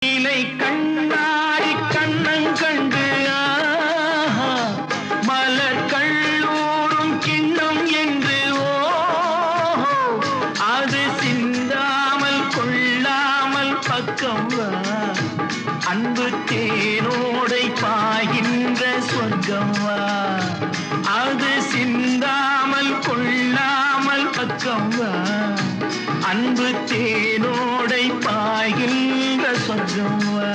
இலை கண்ணாடி கண்ணங்கண்டு மலர் கல்லூரும் கிண்ணம் என்று அது சிந்தாமல் கொள்ளாமல் பக்கம் வா அன்பு தேனோடை பாய்கின்ற சொர்க்கம் வா அது சிந்தாமல் கொள்ளாமல் பக்கம் வா அன்பு தேனோடை பாய்கின்ற சொர்க்கம் வா